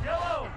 Yellow!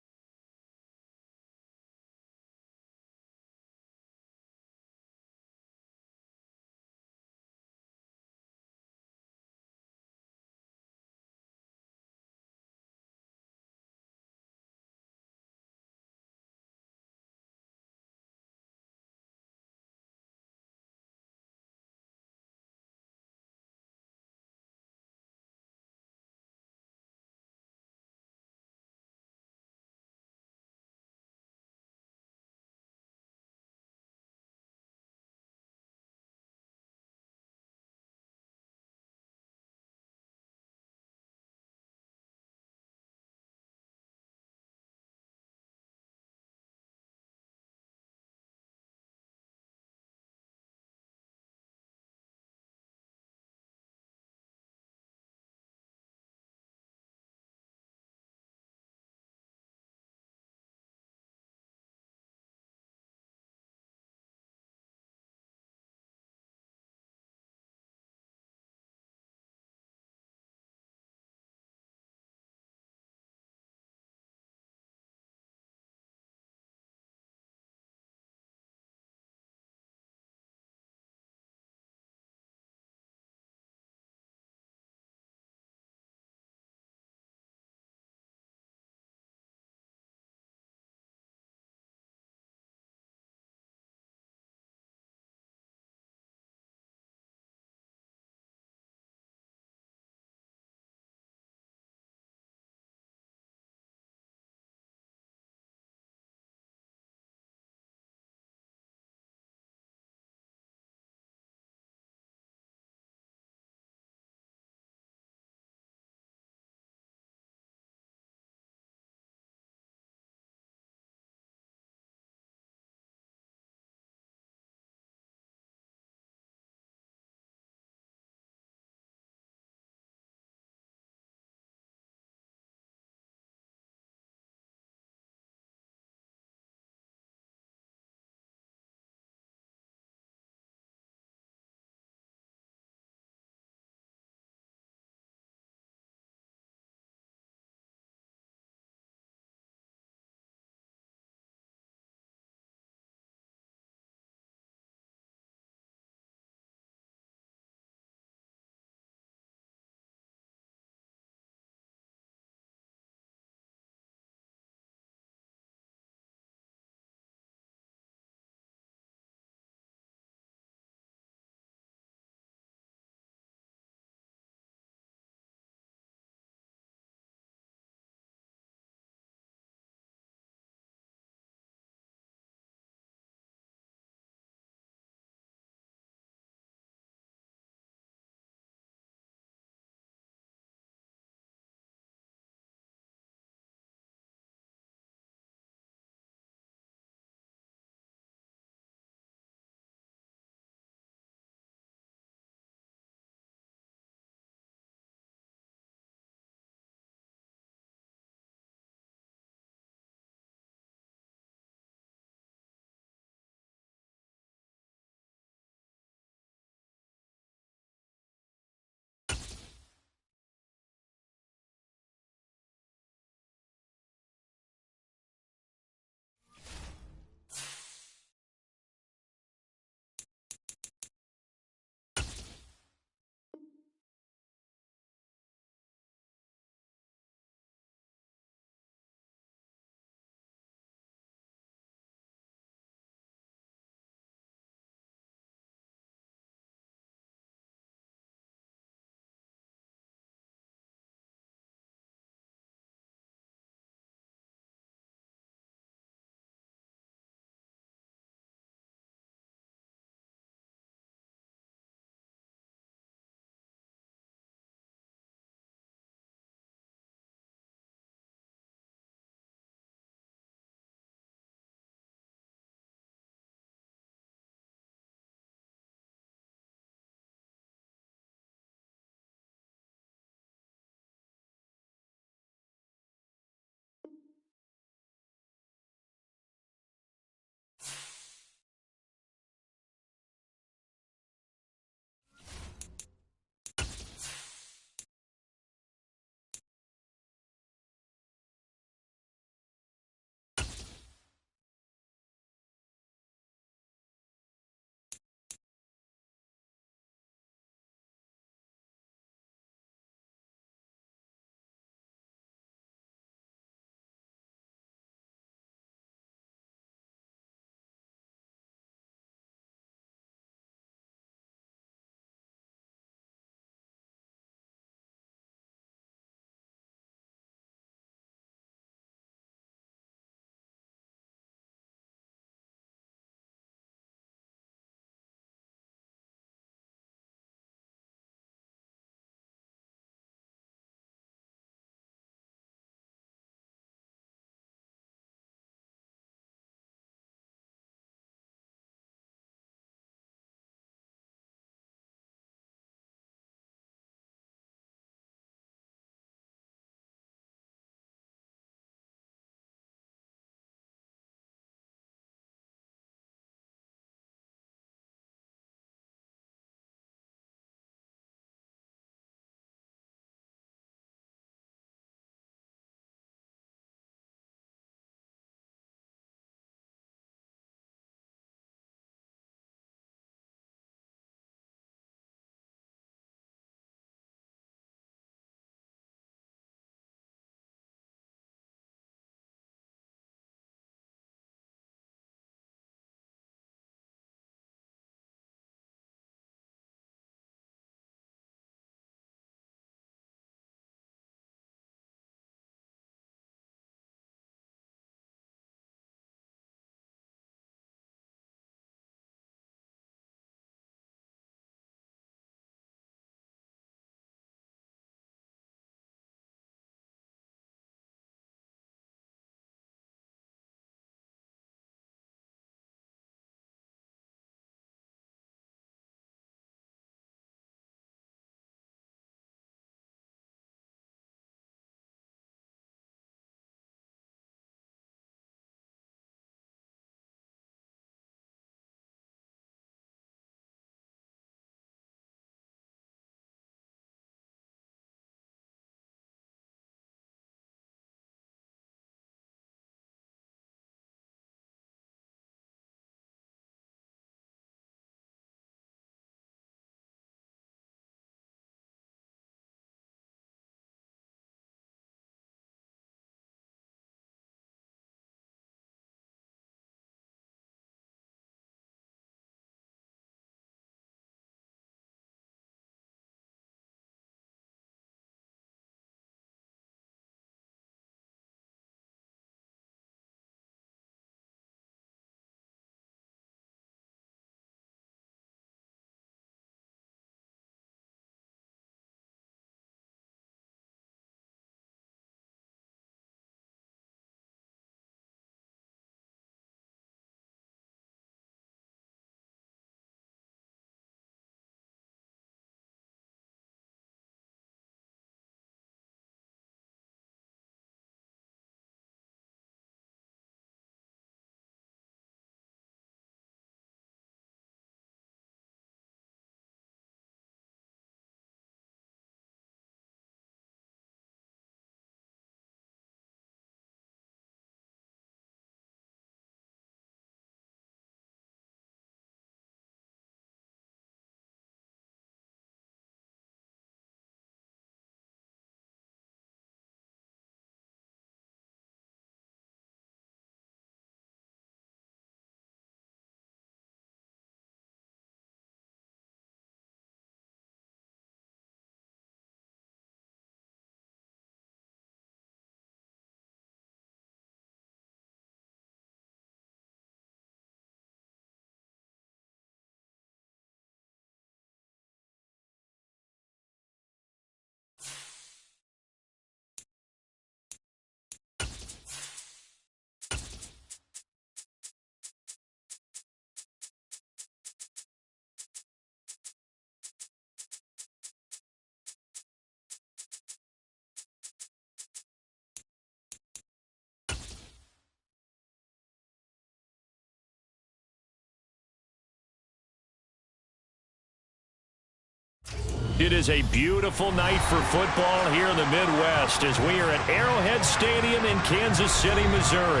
It is a beautiful night for football here in the Midwest as we are at Arrowhead Stadium in Kansas City, Missouri.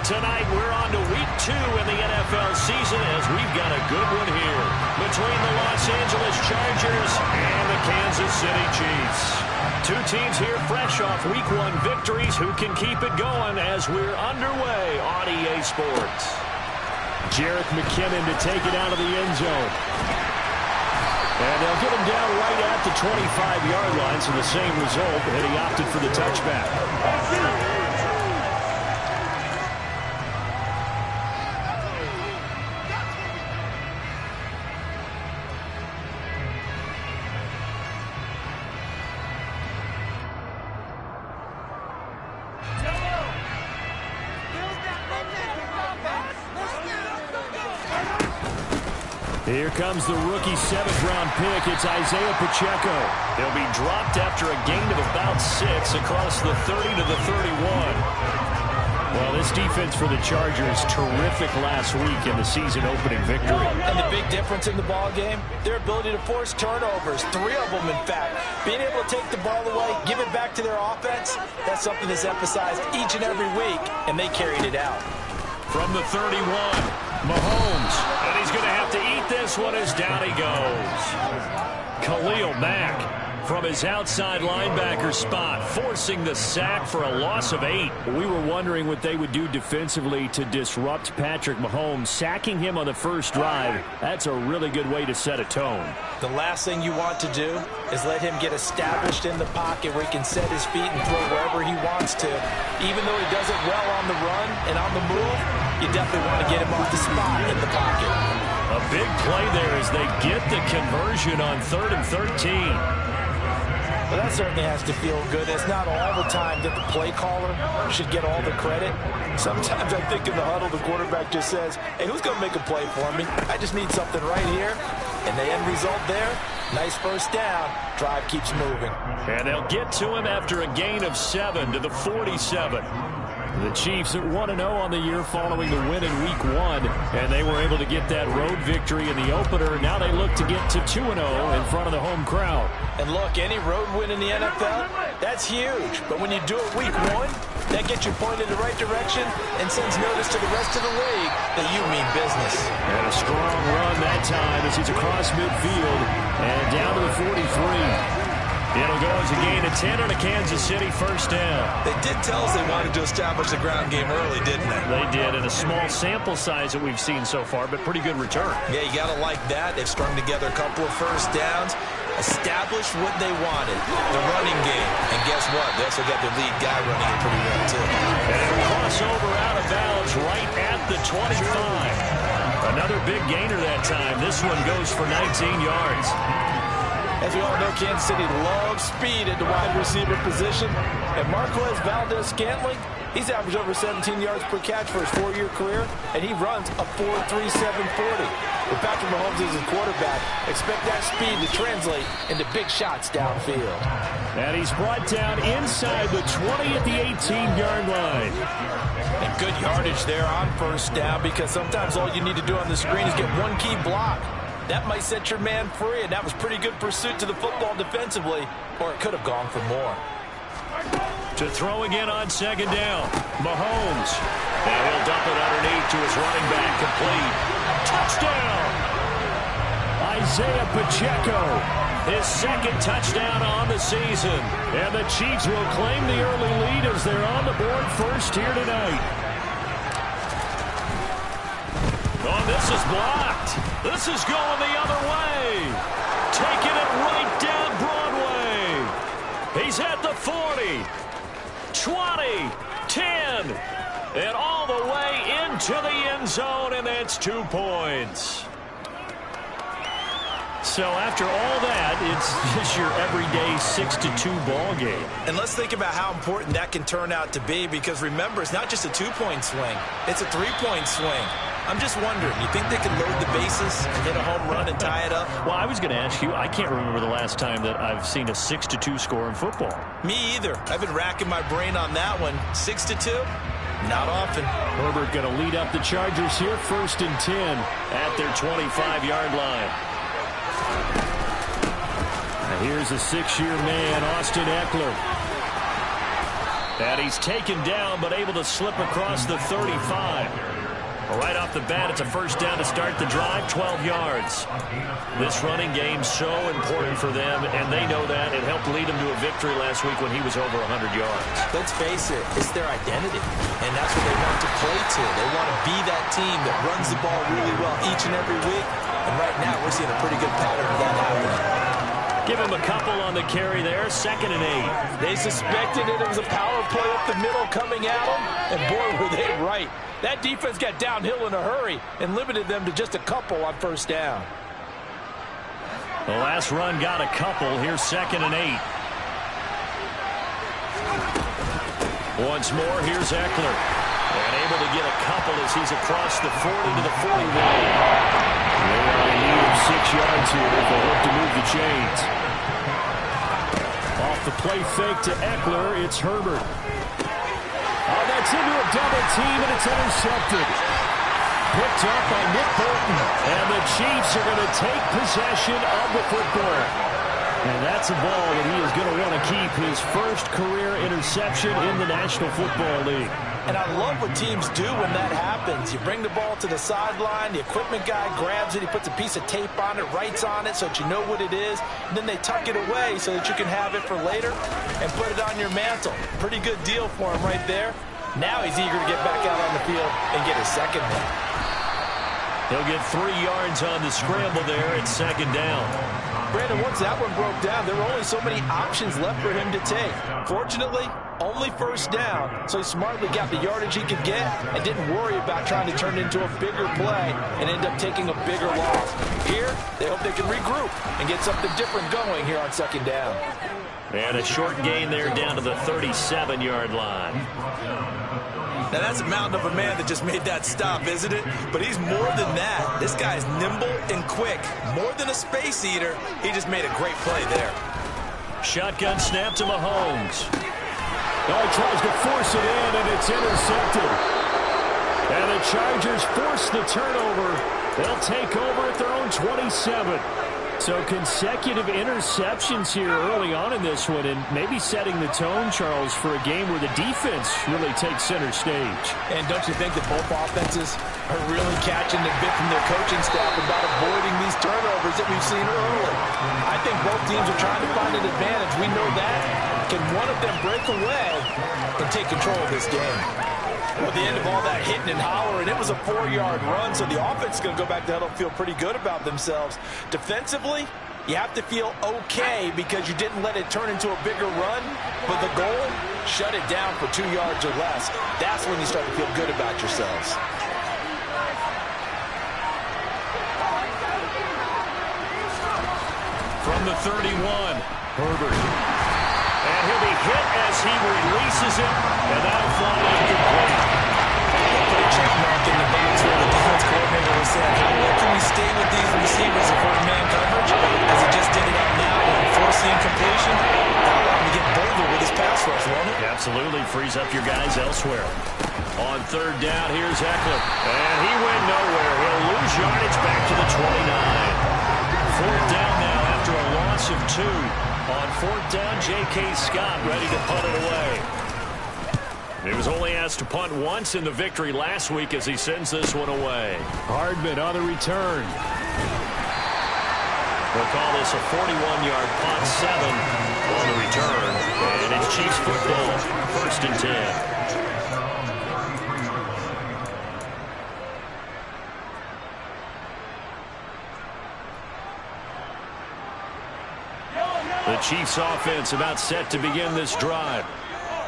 Tonight we're on to week 2 in the NFL season as we've got a good one here between the Los Angeles Chargers and the Kansas City Chiefs. Two teams here fresh off week 1 victories who can keep it going as we're underway on EA Sports. Jerick McKinnon to take it out of the end zone. And they'll get him down right at the 25-yard line, so the same result, and he opted for the touchback. Here comes the rookie 7th-round pick. It's Isaiah Pacheco. He'll be dropped after a gain of about 6 across the 30 to the 31. Well, this defense for the Chargers, terrific last week in the season-opening victory. And the big difference in the ball game, their ability to force turnovers, 3 of them, in fact. Being able to take the ball away, give it back to their offense, that's something that's emphasized each and every week, and they carried it out. From the 31, Mahomes, and he's going to have to eat this one as down he goes. Khalil Mack from his outside linebacker spot, forcing the sack for a loss of 8. We were wondering what they would do defensively to disrupt Patrick Mahomes. Sacking him on the first drive, that's a really good way to set a tone. The last thing you want to do is let him get established in the pocket where he can set his feet and throw wherever he wants to. Even though he does it well on the run and on the move, you definitely want to get him off the spot in the pocket. A big play there as they get the conversion on 3rd and 13. Well, that certainly has to feel good. It's not all the time that the play caller should get all the credit. Sometimes I think in the huddle, the quarterback just says, hey, who's going to make a play for me? I just need something right here. And the end result there, nice first down. Drive keeps moving. And they'll get to him after a gain of 7 to the 47. The Chiefs at 1-0 on the year following the win in week 1, and they were able to get that road victory in the opener. Now they look to get to 2-0 in front of the home crowd. And look, any road win in the NFL, that's huge. But when you do it week 1, that gets you pointed in the right direction and sends notice to the rest of the league that you mean business. And a strong run that time as he's across midfield and down to the 43. It'll go as a gain of 10 on a Kansas City first down. They did tell us they wanted to establish the ground game early, didn't they? They did, in a small sample size that we've seen so far, but pretty good return. Yeah, you got to like that. They've strung together a couple of first downs, established what they wanted, the running game. And guess what? They also got their lead guy running it pretty well, too. And it'll cross over out of bounds right at the 25. Another big gainer that time. This one goes for 19 yards. As we all know, Kansas City loves speed at the wide receiver position. And Marquez Valdes-Scantling, he's averaged over 17 yards per catch for his 4-year career, and he runs a 4.37 40. With Patrick Mahomes as his quarterback, expect that speed to translate into big shots downfield. And he's brought down inside the 20 at the 18-yard line. And good yardage there on first down, because sometimes all you need to do on the screen is get one key block. That might set your man free, and that was pretty good pursuit to the football defensively, or it could have gone for more. To throw again on second down, Mahomes. And he'll dump it underneath to his running back, complete. Touchdown! Isaiah Pacheco, his 2nd touchdown on the season. And the Chiefs will claim the early lead as they're on the board first here tonight. Oh, this is blocked. This is going the other way. Taking it right down Broadway. He's at the 40, 20, 10, and all the way into the end zone, and that's 2 points. So after all that, it's just your everyday 6-2 ball game. And let's think about how important that can turn out to be, because remember, it's not just a 2-point swing. It's a 3-point swing. I'm just wondering, you think they can load the bases and hit a home run and tie it up? Well, I was going to ask you, I can't remember the last time that I've seen a 6-2 score in football. Me either. I've been racking my brain on that one. 6-2? Not often. Herbert going to lead up the Chargers here, 1st and 10 at their 25-yard line. Here's a 6-year man, Austin Eckler. And he's taken down, but able to slip across the 35. Right off the bat, it's a first down to start the drive, 12 yards. This running game's so important for them, and they know that. It helped lead them to a victory last week when he was over 100 yards. Let's face it, it's their identity, and that's what they want to play to. They want to be that team that runs the ball really well each and every week, and right now we're seeing a pretty good pattern of that happening. Give him a couple on the carry there, 2nd and 8. They suspected it was a power play up the middle coming at them, and boy, were they right. That defense got downhill in a hurry and limited them to just a couple on first down. The last run got a couple. Here's 2nd and 8. Once more, here's Eckler. And able to get a couple as he's across the 40 to the 41. They are in need of 6 yards here if they hope to move the chains. Off the play fake to Eckler, it's Herbert. Oh, that's into a double team, and it's intercepted. Picked up by Nick Bolton. And the Chiefs are going to take possession of the football. And that's a ball that he is going to want to keep, his first career interception in the National Football League. And I love what teams do when that happens. You bring the ball to the sideline, the equipment guy grabs it, he puts a piece of tape on it, writes on it so that you know what it is, and then they tuck it away so that you can have it for later and put it on your mantle. Pretty good deal for him right there. Now he's eager to get back out on the field and get his second hit. He'll get 3 yards on the scramble there at 2nd down. Brandon, once that one broke down, there were only so many options left for him to take. Fortunately, only first down, so he smartly got the yardage he could get and didn't worry about trying to turn it into a bigger play and end up taking a bigger loss. Here, they hope they can regroup and get something different going here on 2nd down. And a short gain there down to the 37-yard line. Now, that's a mountain of a man that just made that stop, isn't it? But he's more than that. This guy's nimble and quick. More than a space eater, he just made a great play there. Shotgun snap to Mahomes. Oh, he tries to force it in, and it's intercepted. And the Chargers force the turnover. They'll take over at their own 27. So consecutive interceptions here early on in this one, and maybe setting the tone, Charles, for a game where the defense really takes center stage. And don't you think that both offenses are really catching the bit from their coaching staff about avoiding these turnovers that we've seen early? I think both teams are trying to find an advantage. We know that. Can one of them break away and take control of this game? Well, the end of all that hitting and hollering, it was a 4-yard run, so the offense is going to go back to huddle and feel pretty good about themselves. Defensively, you have to feel okay because you didn't let it turn into a bigger run, but the goal, shut it down for 2 yards or less. That's when you start to feel good about yourselves. From the 31, Herbert. And he'll be hit as he releases it, and that'll fly incomplete. Put a check mark in the box where the defense coordinator was saying, how well can we stay with these receivers if we're in man coverage? As he just did it out now and force the incompletion, that'll allow him to get bolder with his pass rush, won't it? Absolutely frees up your guys elsewhere. On 3rd down, here's Eckler. And he went nowhere. He'll lose yardage back to the 29. 4th down now after a loss of 2. On 4th down, J.K. Scott ready to punt it away. He was only asked to punt once in the victory last week as he sends this one away. Hardman on the return. We'll call this a 41-yard punt, 7 on the return. And it's Chiefs football, 1st and 10. The Chiefs offense about set to begin this drive.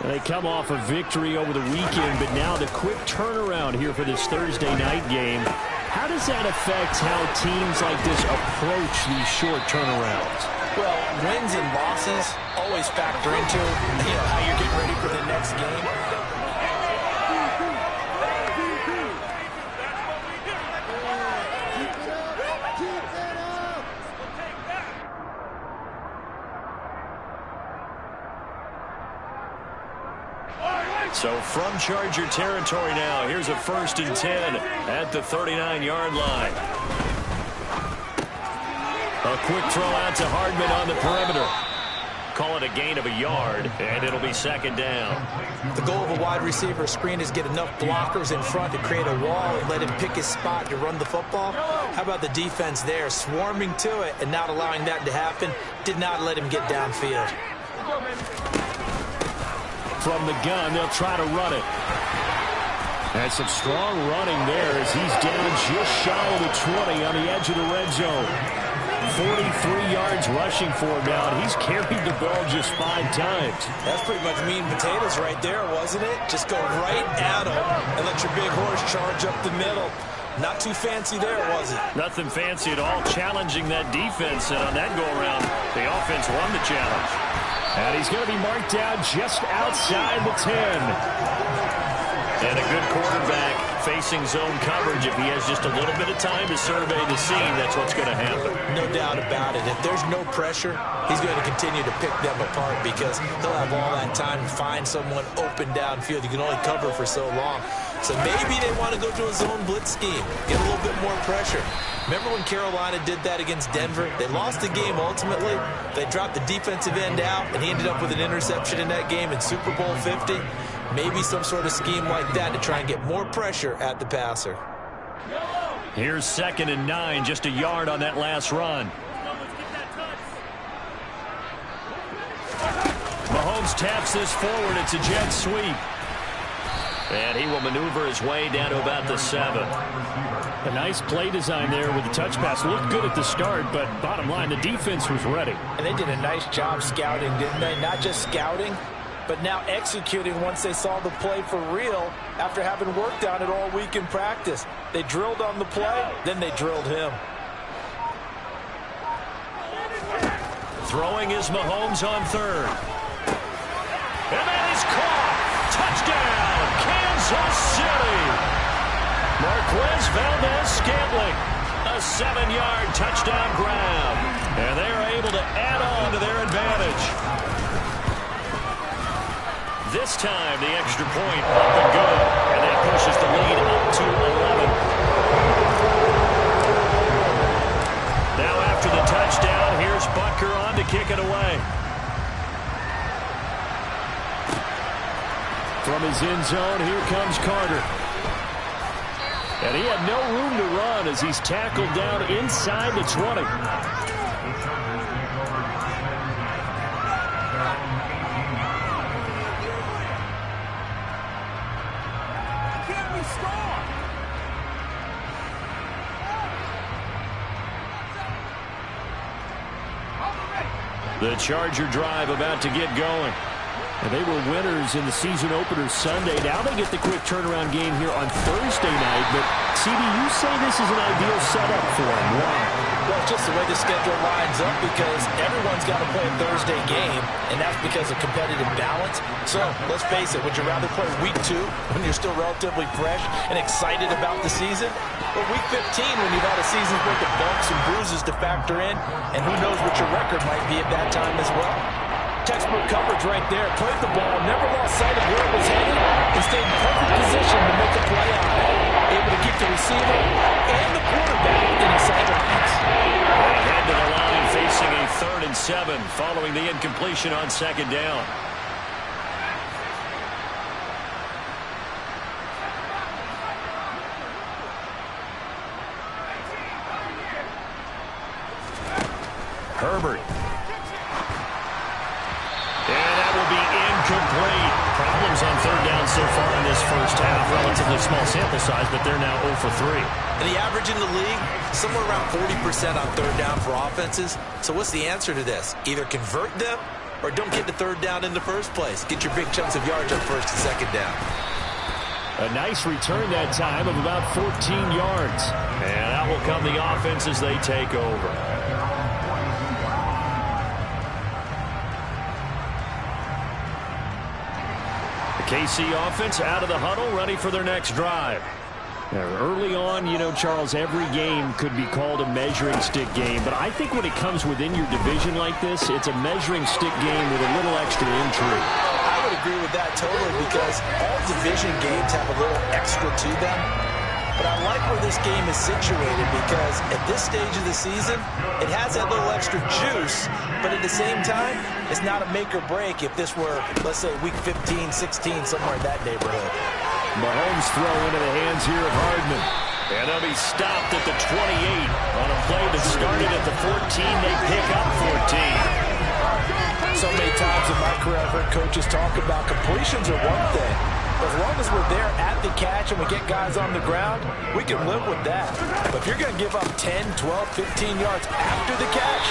They come off a victory over the weekend, but now the quick turnaround here for this Thursday night game. How does that affect how teams like this approach these short turnarounds? Well, wins and losses always factor into how you're getting ready for the next game. So from Charger territory now, here's a 1st and 10 at the 39-yard line. A quick throw out to Hardman on the perimeter. Call it a gain of a yard, and it'll be second down. The goal of a wide receiver screen is get enough blockers in front to create a wall and let him pick his spot to run the football. How about the defense there, swarming to it and not allowing that to happen? Did not let him get downfield. From the gun, they'll try to run it. And some strong running there as he's down just shy of the 20 on the edge of the red zone. 43 yards rushing for him now, and he's carried the ball just 5 times. That's pretty much meat and potatoes right there, wasn't it? Just go right at him and let your big horse charge up the middle. Not too fancy there, was it? Nothing fancy at all, challenging that defense, and on that go-around, the offense won the challenge. And he's going to be marked down just outside the 10. And a good quarterback facing zone coverage. If he has just a little bit of time to survey the scene, that's what's going to happen. No doubt about it. If there's no pressure, he's going to continue to pick them apart because he'll have all that time to find someone open downfield. You can only cover for so long. So maybe they want to go to a zone blitz scheme, get a little bit more pressure. Remember when Carolina did that against Denver? They lost the game ultimately. They dropped the defensive end out, and he ended up with an interception in that game in Super Bowl 50. Maybe some sort of scheme like that to try and get more pressure at the passer. Here's 2nd and 9, just a yard on that last run. Mahomes taps this forward. It's a jet sweep. And he will maneuver his way down to about the 7. A nice play design there with the touch pass. Looked good at the start, but bottom line, the defense was ready. And they did a nice job scouting, didn't they? Not just scouting, but now executing once they saw the play for real after having worked on it all week in practice. They drilled on the play, then they drilled him. Throwing is Mahomes on 3rd. And that is caught. Touchdown, Kansas City. Marquez Valdez-Scantling. A 7-yard touchdown grab. And they're able to add on to their advantage. This time, the extra point up and good. And that pushes the lead up to 11. Now after the touchdown, here's Butker on to kick it away. From his end zone, here comes Carter. And he had no room to run as he's tackled down inside the 20. The Charger drive about to get going. And they were winners in the season opener Sunday. Now they get the quick turnaround game here on Thursday night. But, CD, you say this is an ideal setup for them. Why? Well, it's just the way the schedule lines up because everyone's got to play a Thursday game, and that's because of competitive balance. So, let's face it, would you rather play week 2 when you're still relatively fresh and excited about the season? Or week 15 when you've had a season's worth of bumps and bruises to factor in, and who knows what your record might be at that time as well? Textbook coverage right there. Played the ball, never lost sight of where it was headed, and stayed in perfect position to make a play on it. Able to keep the receiver and the quarterback in his sight lines. Ahead to the line, facing a 3rd and 7, following the incompletion on 2nd down. Herbert. Incomplete. Problems on 3rd down so far in this first half. Relatively small sample size, but they're now 0 for 3. And the average in the league, somewhere around 40% on 3rd down for offenses. So what's the answer to this? Either convert them or don't get to 3rd down in the first place. Get your big chunks of yards on 1st and 2nd down. A nice return that time of about 14 yards. And that will come the offense as they take over. KC offense out of the huddle, ready for their next drive. Now, early on, you know, Charles, every game could be called a measuring stick game. But I think when it comes within your division like this, it's a measuring stick game with a little extra intrigue. I would agree with that totally because all division games have a little extra to them. but I like where this game is situated because at this stage of the season, it has that little extra juice, but at the same time, it's not a make or break if this were, let's say, week 15, 16, somewhere in that neighborhood. Mahomes throw into the hands here of Hardman. And they'll be stopped at the 28 on a play that started at the 14. They pick up 14. So many times in my career, I've heard coaches talk about completions are one thing. But as long as we're there at the catch and we get guys on the ground, we can live with that. But if you're going to give up 10, 12, 15 yards after the catch,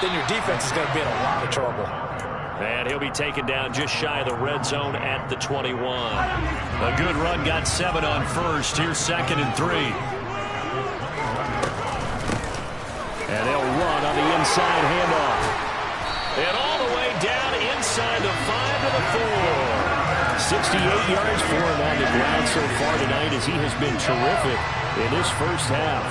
then your defense is going to be in a lot of trouble. And he'll be taken down just shy of the red zone at the 21. A good run, got 7 on first. Here's 2nd and 3. And they'll run on the inside handoff. And all the way down inside the 5 to the 4. 68 yards for him on the ground so far tonight as he has been terrific in this first half.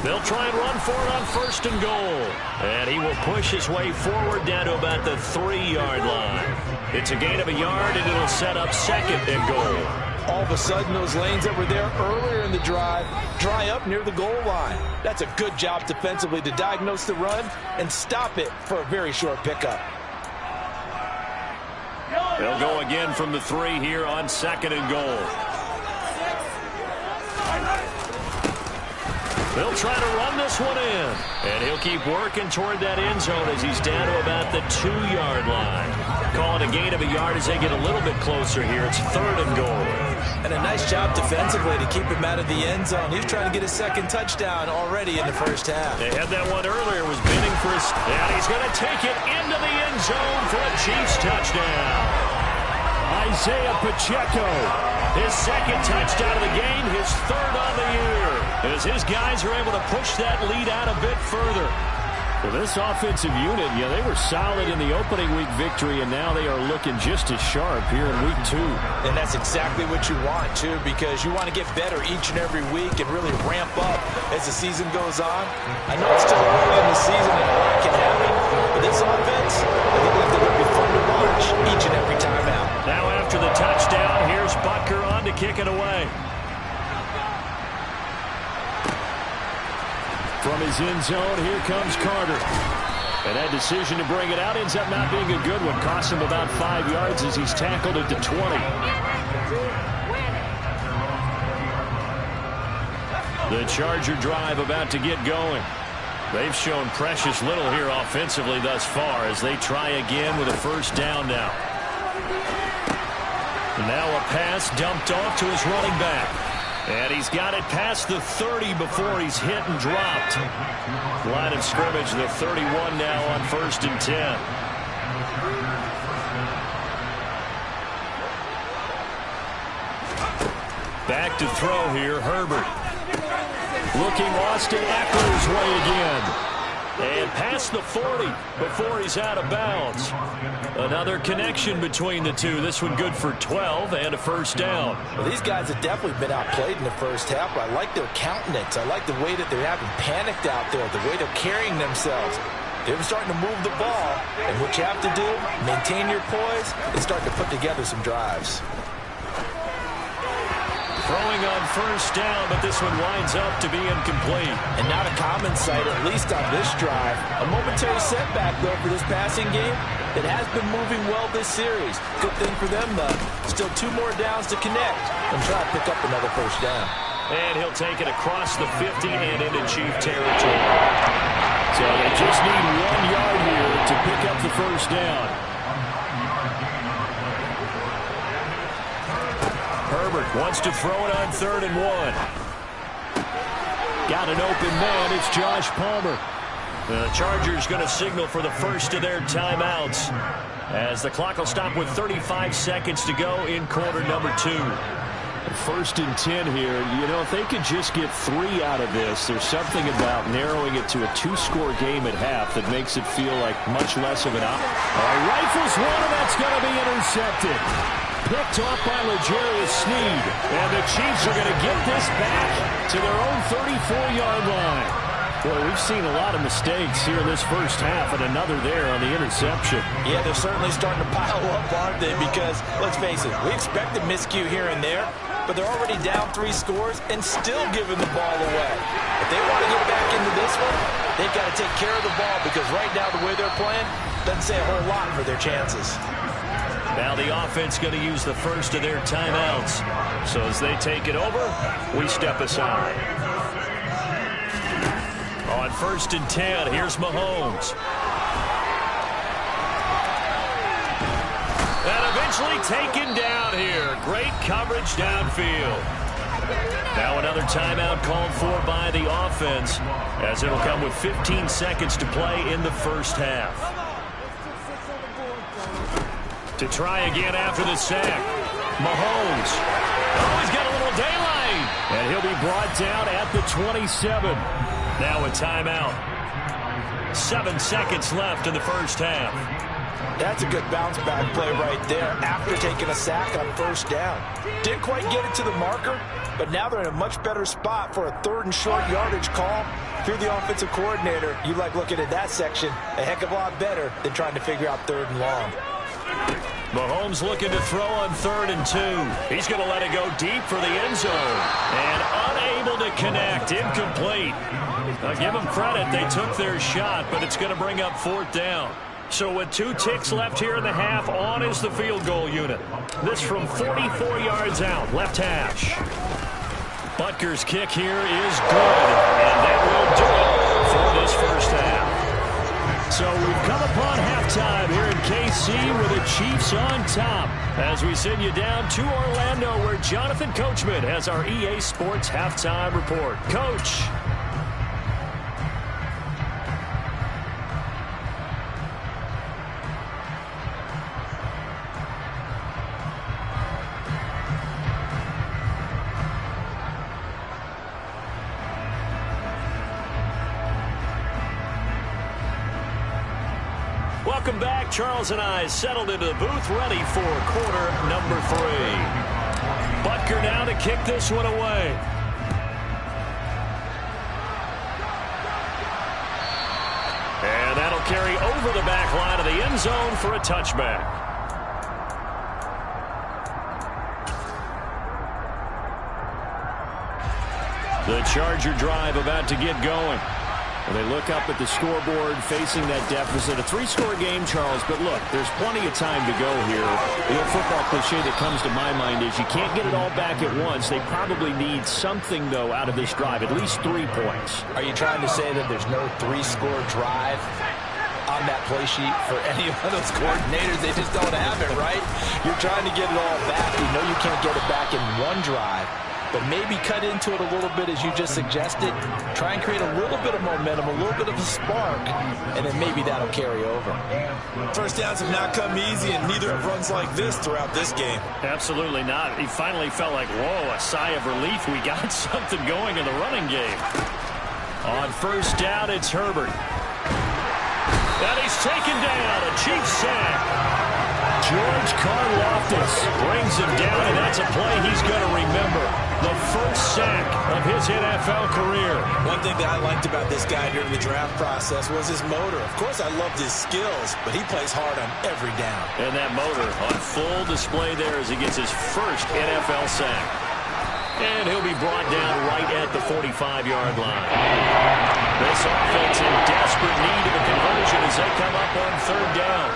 They'll try and run for it on 1st and goal. And he will push his way forward down to about the 3-yard line. It's a gain of a yard, and it'll set up 2nd and goal. All of a sudden, those lanes that were there earlier in the drive dry up near the goal line. That's a good job defensively to diagnose the run and stop it for a very short pickup. They'll go again from the 3 here on 2nd and goal. They'll try to run this one in. And he'll keep working toward that end zone as he's down to about the 2-yard line. Call it a gain of a yard as they get a little bit closer here. It's 3rd and goal. And a nice job defensively to keep him out of the end zone. He's trying to get his 2nd touchdown already in the first half. They had that one earlier, was bidding for his... And he's going to take it into the end zone for a Chiefs touchdown. Isaiah Pacheco, his 2nd touchdown of the game, his 3rd on the year, as his guys are able to push that lead out a bit further. Well, this offensive unit, they were solid in the opening week victory, and now they are looking just as sharp here in week 2. And that's exactly what you want, too, because you want to get better each and every week and really ramp up as the season goes on. I know it's still early in the season and a lot can happen, but this offense, I think they're going to be fun to watch each and every time out. Now after the touchdown, here's Butker on to kick it away. From his end zone, here comes Carter. And that decision to bring it out ends up not being a good one. Costs him about 5 yards as he's tackled at the 20. The Charger drive about to get going. They've shown precious little here offensively thus far as they try again with a 1st down now. Now a pass dumped off to his running back. And he's got it past the 30 before he's hit and dropped. Line of scrimmage, the 31 now on 1st and 10. Back to throw here, Herbert. Looking Austin Eckler's way again. And past the 40 before he's out of bounds. Another connection between the two. This one good for 12 and a 1st down. Well, these guys have definitely been outplayed in the first half. I like their countenance. I like the way that they're having panicked out there, the way they're carrying themselves. They're starting to move the ball. And what you have to do, maintain your poise and start to put together some drives. Throwing on 1st down, but this one winds up to be incomplete. And not a common sight, at least on this drive. A momentary setback, though, for this passing game that has been moving well this series. Good thing for them, though. Still 2 more downs to connect and try to pick up another 1st down. And he'll take it across the 50 and into Chief territory. So they just need 1 yard here to pick up the 1st down. Herbert wants to throw it on 3rd and 1. Got an open man. It's Josh Palmer. The Chargers going to signal for the first of their timeouts as the clock will stop with 35 seconds to go in quarter number 2. 1st and 10 here. If they could just get 3 out of this, there's something about narrowing it to a 2-score game at half that makes it feel like much less of an option. Rifles one, and that's going to be intercepted. Picked off by L'Jarius Sneed. And the Chiefs are going to get this back to their own 34-yard line. Boy, we've seen a lot of mistakes here in this first half, and another there on the interception. Yeah, they're certainly starting to pile up, aren't they? Because, let's face it, we expected miscue here and there, but they're already down 3 scores and still giving the ball away. If they want to get back into this one, they've got to take care of the ball, because right now the way they're playing doesn't say a whole lot for their chances. Now the offense going to use the first of their timeouts. So as they take it over, we step aside. On 1st and 10, here's Mahomes. And eventually taken down here. Great coverage downfield. Now another timeout called for by the offense, as it'll come with 15 seconds to play in the first half. To try again after the sack. Mahomes. Oh, he's got a little daylight. And he'll be brought down at the 27. Now a timeout. 7 seconds left in the first half. That's a good bounce-back play right there after taking a sack on 1st down. Didn't quite get it to the marker, but now they're in a much better spot for a 3rd and short yardage call. If you're the offensive coordinator, you like looking at that section a heck of a lot better than trying to figure out 3rd and long. Mahomes looking to throw on 3rd and 2. He's going to let it go deep for the end zone. And unable to connect. Incomplete. I'll give them credit. They took their shot, but it's going to bring up 4th down. So with 2 ticks left here in the half, on is the field goal unit. This from 44 yards out, left hash. Butker's kick here is good, and that will do it for this first half. So we've come upon halftime here in KC with the Chiefs on top, as we send you down to Orlando, where Jonathan Coachman has our EA Sports halftime report. Coach. Welcome back. Charles and I settled into the booth, ready for quarter number 3. Butker now to kick this one away. And that'll carry over the back line of the end zone for a touchback. The Charger drive about to get going. Well, they look up at the scoreboard facing that deficit. A 3-score game, Charles, but look, there's plenty of time to go here. The old football cliche that comes to my mind is you can't get it all back at once. They probably need something, though, out of this drive, at least 3 points. Are you trying to say that there's no 3-score drive on that play sheet for any of those coordinators? They just don't have it, right? You're trying to get it all back. You know you can't get it back in one drive. But maybe cut into it a little bit, as you just suggested. Try and create a little bit of momentum, a little bit of a spark, and then maybe that'll carry over. First downs have not come easy, and neither have runs like this throughout this game. Absolutely not. He finally felt like, whoa, a sigh of relief. We got something going in the running game. On 1st down, it's Herbert. And he's taken down. A Chiefs sack. George Karlaftis brings him down, and that's a play he's going to remember. The first sack of his NFL career. One thing that I liked about this guy during the draft process was his motor. Of course, I loved his skills, but he plays hard on every down. And that motor on full display there as he gets his first NFL sack. And he'll be brought down right at the 45-yard line. This offense in desperate need of a conversion as they come up on 3rd down.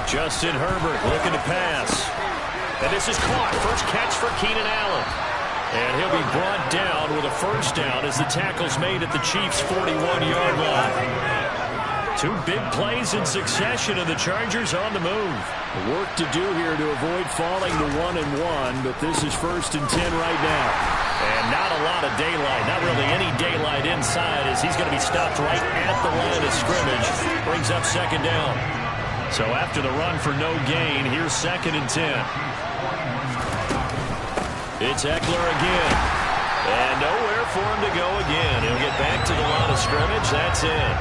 Justin Herbert looking to pass. And this is caught. First catch for Keenan Allen. And he'll be brought down with a 1st down as the tackle's made at the Chiefs' 41-yard line. 2 big plays in succession, and the Chargers on the move. Work to do here to avoid falling to 1-1, but this is 1st and 10 right now. And not a lot of daylight, not really any daylight inside, as he's going to be stopped right at the line of scrimmage. Brings up 2nd down. So after the run for no gain, here's 2nd and 10. It's Eckler again. And nowhere for him to go again. He'll get back to the line of scrimmage. That's it.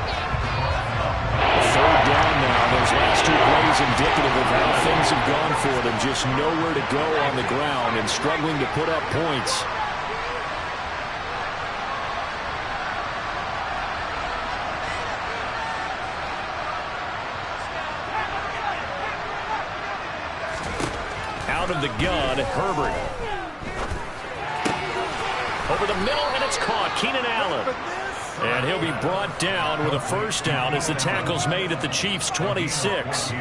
Third down now. Those last two plays indicative of how things have gone for them. Just nowhere to go on the ground and struggling to put up points. Out of the gun, Herbert. Over the middle, and it's caught. Keenan Allen. And he'll be brought down with a first down as the tackle's made at the Chiefs' 26.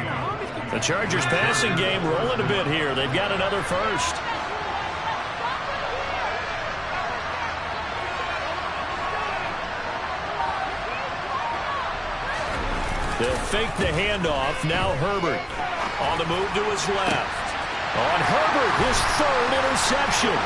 The Chargers passing game rolling a bit here. They've got another first. They'll fake the handoff. Now Herbert on the move to his left. On Herbert, his third interception.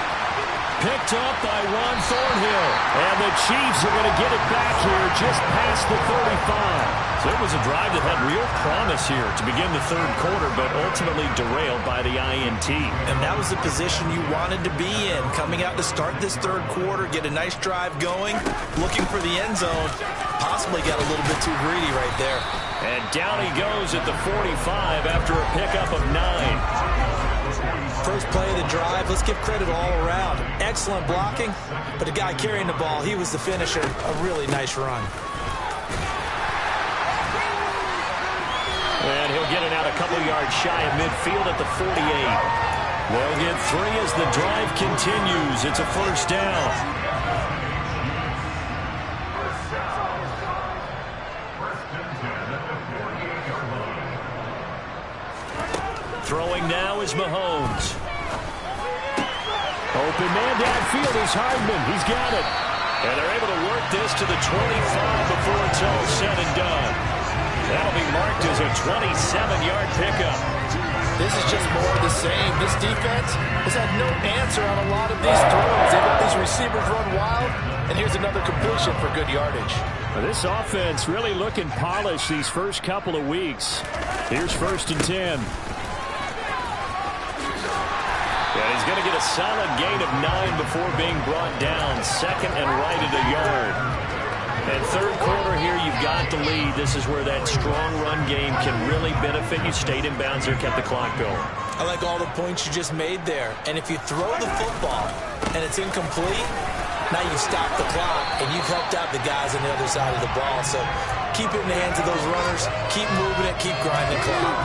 Picked up by Juan Thornhill. And the Chiefs are going to get it back here just past the 35. So it was a drive that had real promise here to begin the third quarter, but ultimately derailed by the INT. And that was the position you wanted to be in. Coming out to start this third quarter, get a nice drive going, looking for the end zone. Possibly got a little bit too greedy right there. And down he goes at the 45 after a pickup of 9. First play of the drive, let's give credit all around. Excellent blocking, but the guy carrying the ball, he was the finisher. A really nice run. And he'll get it out a couple yards shy of midfield at the 48. They'll get 3 as the drive continues. It's a first down. Throwing now is Mahomes. Open man downfield is Hardman. He's got it. And they're able to work this to the 25 before it's all said and done. That'll be marked as a 27-yard pickup. This is just more of the same. This defense has had no answer on a lot of these throws. They've let these receivers run wild, and here's another completion for good yardage. Well, this offense really looking polished these first couple of weeks. Here's 1st and 10. Yeah, he's going to get a solid gain of 9 before being brought down. Second and right at a yard. And third quarter here, you've got the lead. This is where that strong run game can really benefit you. Stayed in bounds there, kept the clock going. I like all the points you just made there. And if you throw the football and it's incomplete, now you've stopped the clock and you've helped out the guys on the other side of the ball. So keep it in the hands of those runners. Keep moving it. Keep grinding the clock.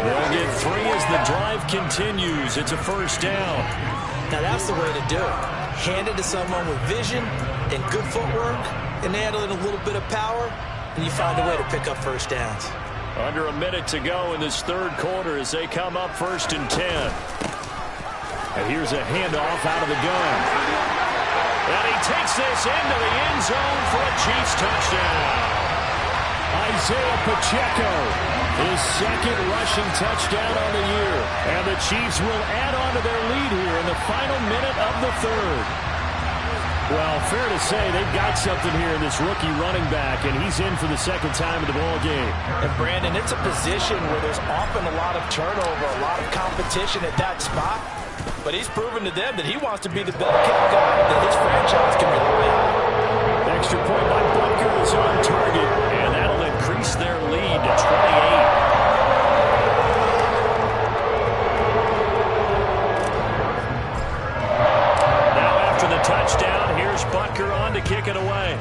They'll get 3 as the drive continues. It's a first down. Now that's the way to do it. Hand it to someone with vision and good footwork, and handle it a little bit of power, and you find a way to pick up first downs. Under a minute to go in this third quarter as they come up 1st and 10. And here's a handoff out of the gun. And he takes this into the end zone for a Chiefs touchdown. Isaiah Pacheco, his second rushing touchdown on the year. And the Chiefs will add on to their lead here in the final minute of the third. Well, fair to say they've got something here in this rookie running back, and he's in for the second time in the ball game. And, Brandon, it's a position where there's often a lot of turnover, a lot of competition at that spot. But he's proven to them that he wants to be the bell cow guy that his franchise can rely on. Extra point by Butker is on target, and that'll increase their lead to 28. Touchdown. Here's Butker on to kick it away.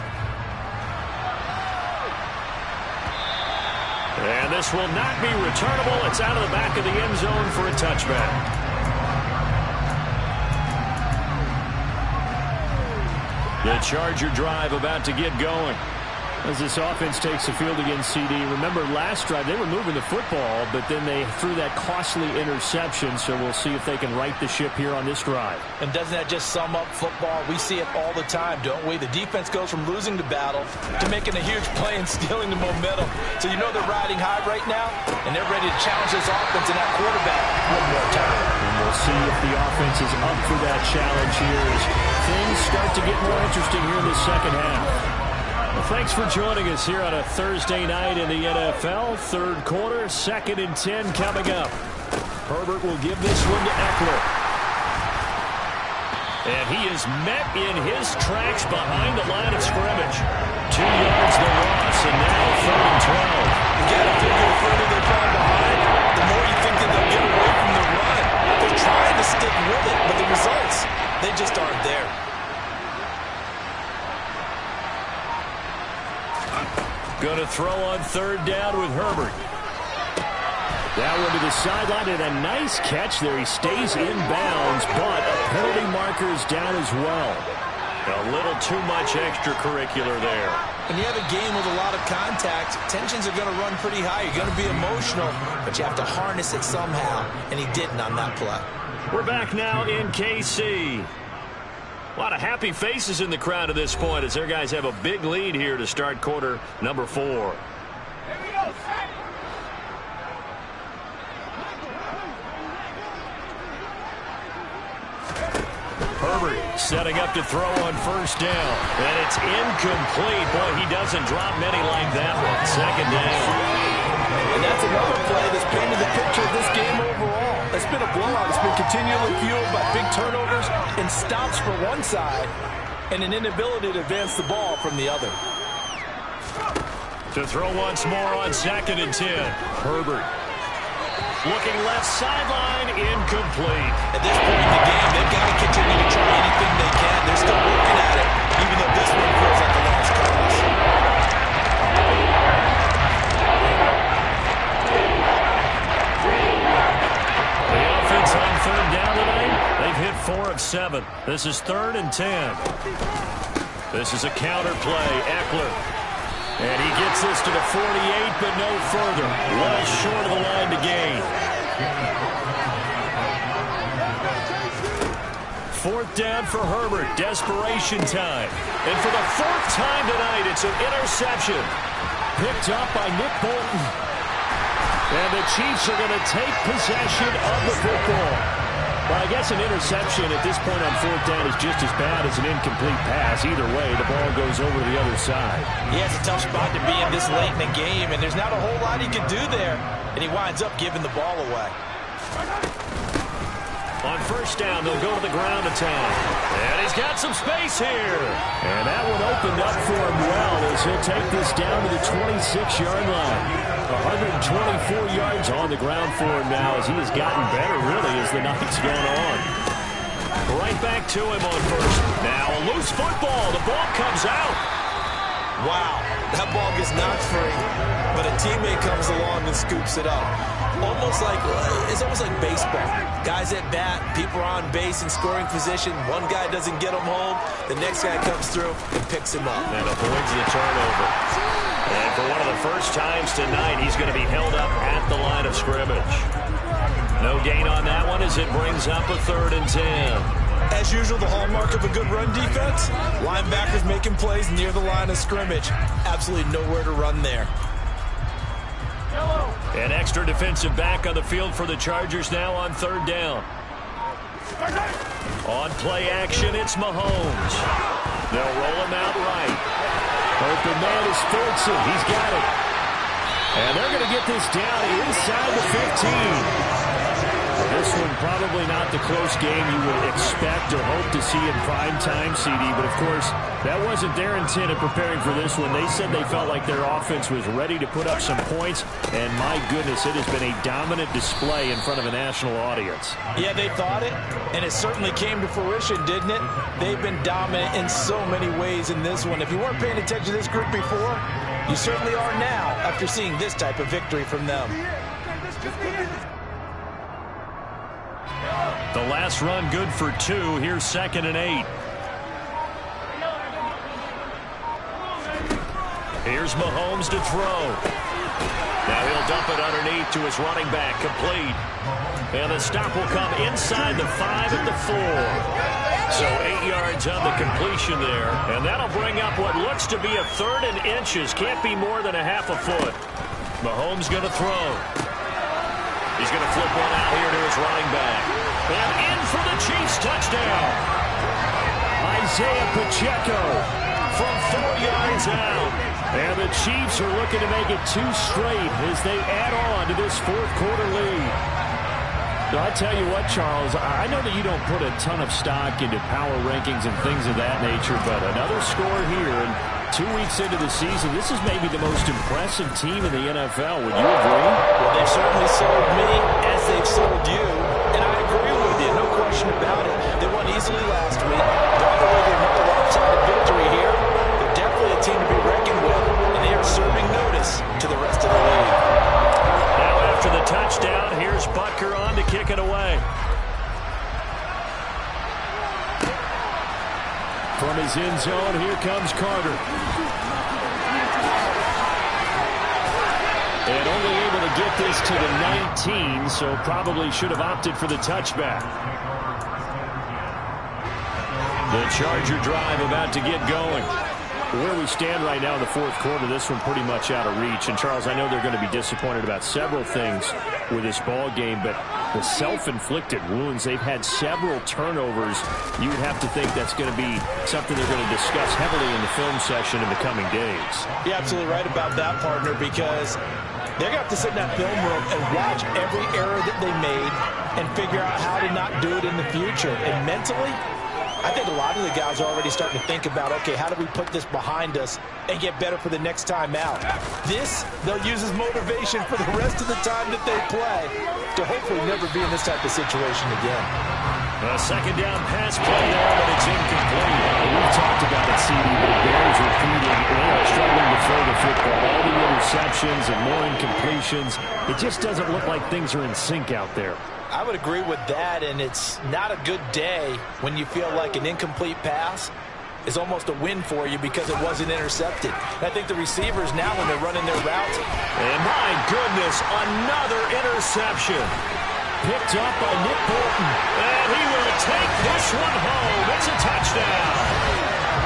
And this will not be returnable. It's out of the back of the end zone for a touchback. The Charger drive about to get going. As this offense takes the field against CD. Remember, last drive, they were moving the football, but then they threw that costly interception, so we'll see if they can right the ship here on this drive. And doesn't that just sum up football? We see it all the time, don't we? The defense goes from losing the battle to making a huge play and stealing the momentum. So you know they're riding high right now, and they're ready to challenge this offense and that quarterback one more time. And we'll see if the offense is up for that challenge here as things start to get more interesting here in the second half. Well, thanks for joining us here on a Thursday night in the NFL. Third quarter, 2nd and 10 coming up. Herbert will give this one to Eckler. And he is met in his tracks behind the line of scrimmage. 2 yards the loss, and now 3rd and 12. Again, I think the further they fall behind, the more you think that they'll get away from the run. They're trying to stick with it, but the results, they just aren't there. Going to throw on 3rd down with Herbert. That one to the sideline, and a nice catch there. He stays in bounds, but a penalty marker is down as well. A little too much extracurricular there. When you have a game with a lot of contact, tensions are going to run pretty high. You're going to be emotional, but you have to harness it somehow, and he didn't on that play. We're back now in KC. A lot of happy faces in the crowd at this point as their guys have a big lead here to start quarter number 4. Herbert setting up to throw on 1st down. And it's incomplete. Boy, he doesn't drop many like that one. 2nd down. And that's another play that's painted the picture of this game overall. It's been a blowout. It's been continually fueled by big turnovers and stops for one side and an inability to advance the ball from the other. To throw once more on 2nd and 10. Herbert. Looking left sideline, incomplete. At this point in the game, they've got to continue to try anything they can. They're still working at it, even though this one feels like the last cause. The offense on 3rd down tonight, they've hit 4 of 7. This is 3rd and 10. This is a counter play, Eckler. And he gets this to the 48, but no further. Well short of the line to gain. 4th down for Herbert. Desperation time. And for the 4th time tonight, it's an interception. Picked up by Nick Bolton. And the Chiefs are going to take possession of the football. Well, I guess an interception at this point on 4th down is just as bad as an incomplete pass. Either way, the ball goes over the other side. Yeah, it's a tough spot to be in this late in the game, and there's not a whole lot he can do there. And he winds up giving the ball away. On 1st down, they'll go to the ground attack. And he's got some space here. And that one opened up for him well as he'll take this down to the 26-yard line. 124 yards on the ground for him now as he has gotten better, really, as the night's gone on. Right back to him on 1st. Now a loose football. The ball comes out. Wow, that ball gets knocked free, but a teammate comes along and scoops it up. It's almost like baseball. Guys at bat, people are on base in scoring position. One guy doesn't get him home. The next guy comes through and picks him up. And avoids the turnover. And for one of the first times tonight, he's going to be held up at the line of scrimmage. No gain on that one as it brings up a 3rd and 10. As usual, the hallmark of a good run defense, linebackers making plays near the line of scrimmage. Absolutely nowhere to run there. An extra defensive back on the field for the Chargers now on 3rd down. On play action, it's Mahomes. They'll roll him out right. Open man is Fulton. He's got it. And they're going to get this down inside the 15. This one probably not the close game you would expect or hope to see in prime time, CD. But, of course, that wasn't their intent in preparing for this one. They said they felt like their offense was ready to put up some points. And, my goodness, it has been a dominant display in front of a national audience. Yeah, they thought it, and it certainly came to fruition, didn't it? They've been dominant in so many ways in this one. If you weren't paying attention to this group before, you certainly are now after seeing this type of victory from them. The last run good for 2. Here's 2nd and 8. Here's Mahomes to throw. Now he'll dump it underneath to his running back. Complete. And the stop will come inside the 5 at the 4. So 8 yards on the completion there. And that'll bring up what looks to be a 3rd and inches. Can't be more than a half a foot. Mahomes going to throw. He's going to flip one out here to his running back. And in for the Chiefs touchdown. Isaiah Pacheco from 4 yards out. And the Chiefs are looking to make it 2 straight as they add on to this 4th quarter lead. No, I tell you what, Charles, I know that you don't put a ton of stock into power rankings and things of that nature, but another score here, and 2 weeks into the season, this is maybe the most impressive team in the NFL. Would you agree? Well, they've certainly sold me as they've sold you, and I agree with you, no question about it. They won easily last week. They're on their way to another lopsided victory here. They're definitely a team to be reckoned with, and they are serving notice to the rest of the league. Now after the touchdown, here's Butker on to kick it away. From his end zone, here comes Carter. And only able to get this to the 19, so probably should have opted for the touchback. The Charger drive about to get going. Where we stand right now in the fourth quarter, this one pretty much out of reach. And, Charles, I know they're going to be disappointed about several things with this ball game, but the self-inflicted wounds, they've had several turnovers. You would have to think that's going to be something they're going to discuss heavily in the film session in the coming days. You're absolutely right about that, partner, because they're going to have to sit in that film room and watch every error that they made and figure out how to not do it in the future. And mentally, I think a lot of the guys are already starting to think about, okay, how do we put this behind us and get better for the next time out? This, they'll use as motivation for the rest of the time that they play to hopefully never be in this type of situation again. A second down pass play there, but it's incomplete. We've talked about it, CD, but it bears repeating. They are struggling to throw the football. All the interceptions and more incompletions. It just doesn't look like things are in sync out there. I would agree with that, and it's not a good day when you feel like an incomplete pass is almost a win for you because it wasn't intercepted. And I think the receivers now, when they're running their routes, and my goodness, another interception. Picked up by Nick Bolton, and he will take this one home. It's a touchdown.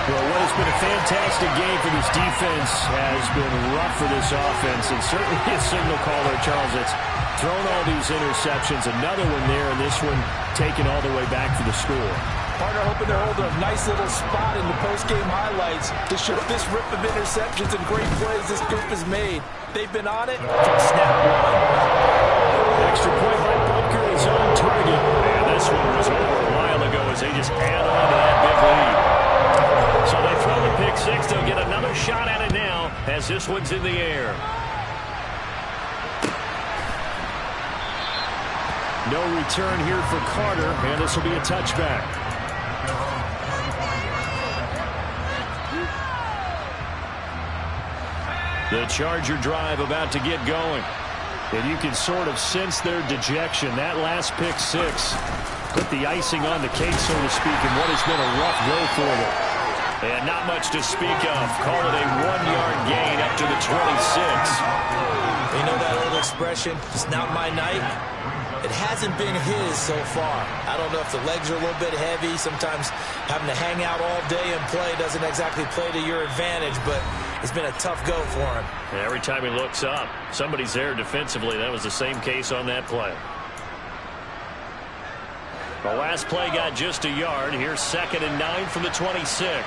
Well, what has been a fantastic game for this defense has been rough for this offense, and certainly a signal caller, Charles, that's thrown all these interceptions. Another one there, and this one taken all the way back for the score. Partner hoping they're holding a nice little spot in the post-game highlights to show this rip of interceptions and great plays this group has made. They've been on it from snap one. Extra point by Butker is on target. And this one was over a while ago as they just add on to that big lead. So they throw the pick six. They'll get another shot at it now as this one's in the air. No return here for Carter, and this will be a touchback. The Charger drive about to get going. And you can sort of sense their dejection. That last pick six put the icing on the cake, so to speak, in what has been a rough go for them. And not much to speak of. Call it a 1-yard gain up to the 26. You know that old expression, it's not my night? It hasn't been his so far. I don't know if the legs are a little bit heavy. Sometimes having to hang out all day and play doesn't exactly play to your advantage, but it's been a tough go for him. And every time he looks up, somebody's there defensively. That was the same case on that play. The last play got just a yard. Here's 2nd and 9 from the 26.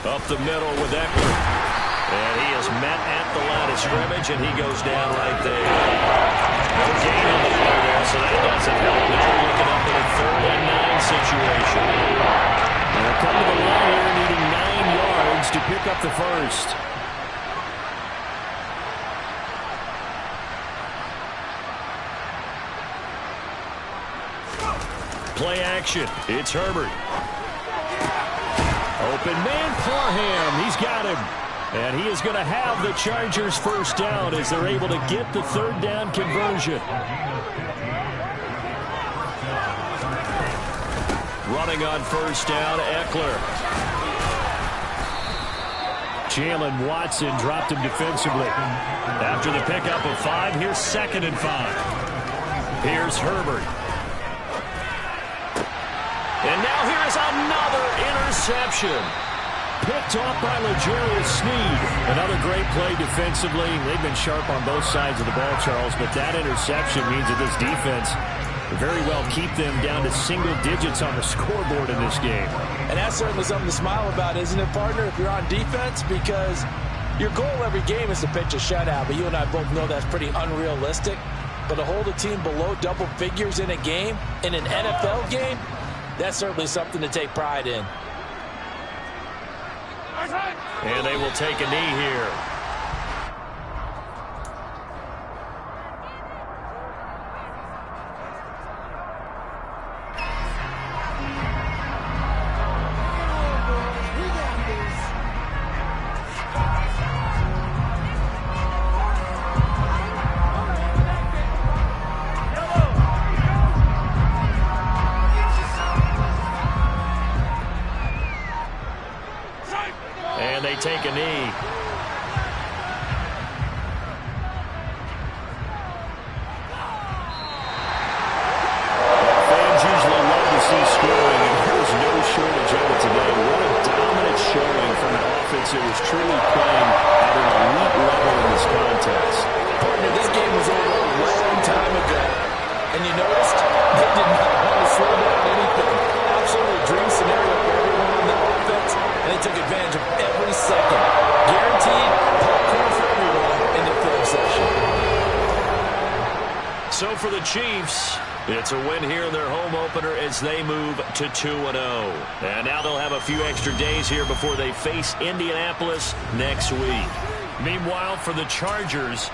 Up the middle with Eckler. And he is met at the line of scrimmage, and he goes down right there. No gain on the play there, so that doesn't help. Now we're looking up at a 3rd and 9 situation. They'll come to the line here needing 9 yards to pick up the first. Play action. It's Herbert. Open man, Parham. He's got him. And he is going to have the Chargers first down as they're able to get the 3rd down conversion. Running on first down, Eckler. Jalen Watson dropped him defensively. After the pickup of 5, here's 2nd and 5. Here's Herbert. And now here is another interception. Picked off by L'Jarius Sneed. Another great play defensively. They've been sharp on both sides of the ball, Charles, but that interception means that this defense Very well keep them down to single digits on the scoreboard in this game. And that's certainly something to smile about, isn't it, partner, if you're on defense? Because your goal every game is to pitch a shutout, but you and I both know that's pretty unrealistic. But to hold a team below double figures in a game, in an NFL game, that's certainly something to take pride in. And they will take a knee here. And they take a knee. Fans usually love to see scoring, and there's no shortage of it today. What a dominant showing from an offense that was truly playing at an elite level in this contest. Partner, this game was over a long time ago. And you noticed they did not want to slow down anything. Absolutely a dream scenario for everyone on the offense, and they took advantage of every second. Guaranteed popcorn for everyone in the film session. So for the Chiefs, it's a win here in their home opener as they move to 2-0. And now they'll have a few extra days here before they face Indianapolis next week. Meanwhile, for the Chargers,